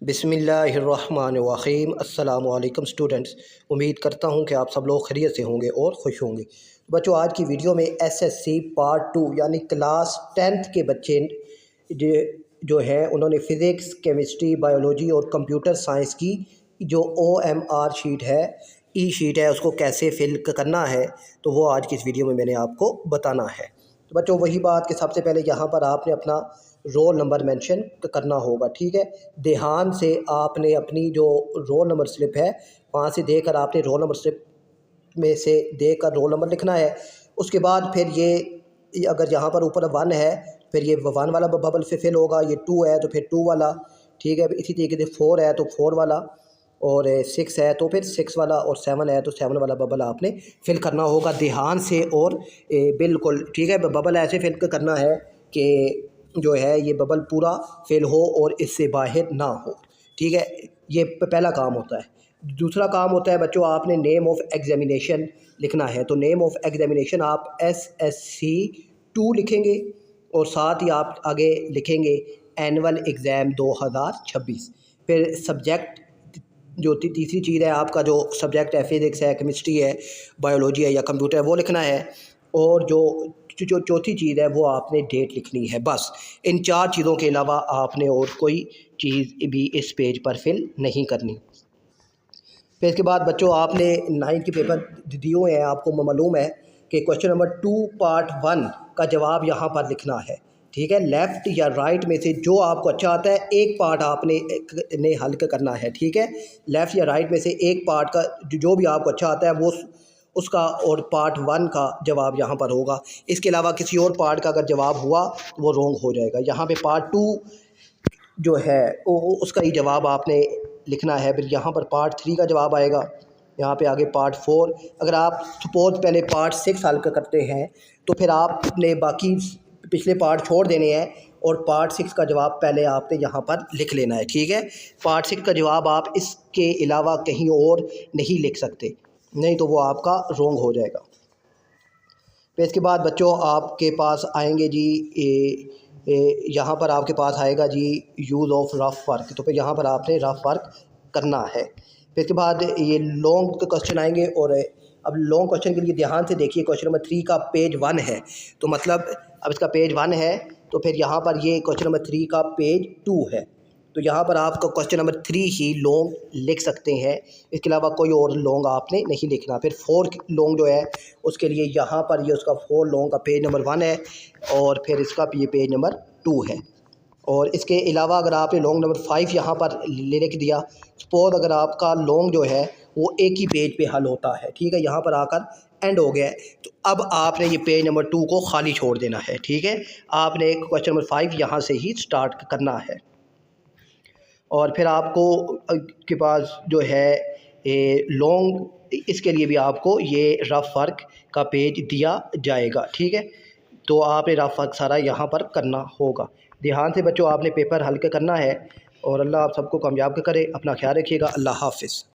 बिस्मिल्लाहिर्रहमानिर्रहीम। अस्सलामु अलैकुम स्टूडेंट्स, उम्मीद करता हूँ कि आप सब लोग खैरियत से होंगे और खुश होंगे। बच्चों, आज की वीडियो में एसएससी पार्ट 2 यानी क्लास 10th के बच्चे जो हैं उन्होंने फ़िज़िक्स, केमिस्ट्री, बायोलॉजी और कंप्यूटर साइंस की जो OMR शीट है, ई शीट है, उसको कैसे फिल करना है, तो वो आज की इस वीडियो में मैंने आपको बताना है। तो बच्चों, वही बात कि सबसे पहले यहाँ पर आपने अपना रोल नंबर मेंशन करना होगा। ठीक है, ध्यान से आपने अपनी जो रोल नंबर स्लिप है वहाँ से देकर आपने रोल नंबर स्लिप में से देकर रोल नंबर लिखना है। उसके बाद फिर ये अगर यहाँ पर ऊपर 1 है फिर ये 1 वाला बबल से फिल होगा, ये 2 है तो फिर 2 वाला। ठीक है, इसी तरीके से 4 है तो 4 वाला, और 6 है तो फिर 6 वाला, और 7 है तो 7 वाला बबल आपने फिल करना होगा ध्यान से। और बिल्कुल ठीक है, बबल ऐसे फिल करना है कि जो है ये बबल पूरा फिल हो और इससे बाहर ना हो। ठीक है, ये पहला काम होता है। दूसरा काम होता है बच्चों, आपने नेम ऑफ़ एग्ज़ामिनेशन लिखना है। तो नेम ऑफ़ एग्ज़ामिनेशन आप SSC 2 लिखेंगे और साथ ही आप आगे लिखेंगे एनुअल एग्ज़ाम 2026। फिर सब्जेक्ट जो तीसरी चीज़ है, आपका जो सब्जेक्ट है, फिज़िक्स है, केमिस्ट्री है, बायोलॉजी है या कंप्यूटर है, वो लिखना है। और जो चौथी चीज़ है वो आपने डेट लिखनी है। बस इन 4 चीज़ों के अलावा आपने और कोई चीज़ भी इस पेज पर फिल नहीं करनी। फिर इसके बाद बच्चों, आपने 9th के पेपर दिए हुए हैं, आपको मालूम है कि क्वेश्चन नंबर 2 पार्ट 1 का जवाब यहाँ पर लिखना है। ठीक है, लेफ़्ट या राइट में से जो आपको अच्छा आता है एक पार्ट आपने हल करना है। ठीक है, लेफ़्ट या राइट में से एक पार्ट का जो भी आपको अच्छा आता है वो उसका और पार्ट 1 का जवाब यहाँ पर होगा। इसके अलावा किसी और पार्ट का अगर जवाब हुआ तो वो रॉन्ग हो जाएगा। यहाँ पे पार्ट 2 जो है उसका ही जवाब आपने लिखना है। फिर यहाँ पर पार्ट 3 का जवाब आएगा, यहाँ पे आगे पार्ट 4। अगर आप सपोज पहले पार्ट 6 हल करते हैं तो फिर आपने बाकी पिछले पार्ट छोड़ देने हैं और पार्ट 6 का जवाब पहले आपने यहाँ पर लिख लेना है। ठीक है, पार्ट 6 का जवाब आप इसके अलावा कहीं और नहीं लिख सकते, नहीं तो वो आपका रॉन्ग हो जाएगा। फिर इसके बाद बच्चों आपके पास आएंगे जी यहाँ पर आपके पास आएगा जी यूज़ ऑफ रफ वर्क। तो फिर यहाँ पर आपने रफ वर्क करना है। फिर इसके बाद ये लॉन्ग क्वेश्चन आएंगे, और अब लॉन्ग क्वेश्चन के लिए ध्यान से देखिए। क्वेश्चन नंबर 3 का पेज 1 है, तो मतलब अब इसका पेज 1 है तो फिर यहाँ पर ये क्वेश्चन नंबर 3 का पेज 2 है। तो यहाँ पर आपका क्वेश्चन नंबर 3 ही लॉन्ग लिख सकते हैं, इसके अलावा कोई और लॉन्ग आपने नहीं लिखना। फिर 4 लॉन्ग जो है उसके लिए यहाँ पर ये उसका 4 लॉन्ग का पेज नंबर 1 है, और फिर इसका ये पेज नंबर 2 है। और इसके अलावा अगर आपने लॉन्ग नंबर 5 यहाँ पर लिख दिया, सपोज अगर आपका लॉन्ग जो है वो एक ही पेज पे हल होता है, ठीक है, यहाँ पर आकर एंड हो गया है, तो अब आपने ये पेज नंबर 2 को खाली छोड़ देना है। ठीक है, आपने क्वेश्चन नंबर 5 यहाँ से ही स्टार्ट करना है। और फिर आपको के पास जो है लॉन्ग, इसके लिए भी आपको ये रफ वर्क का पेज दिया जाएगा। ठीक है, तो आपने रफ वर्क सारा यहाँ पर करना होगा। ध्यान से बच्चों आपने पेपर हल करना है, और अल्लाह आप सबको कामयाब करे। अपना ख्याल रखिएगा। अल्लाह हाफ़िज़।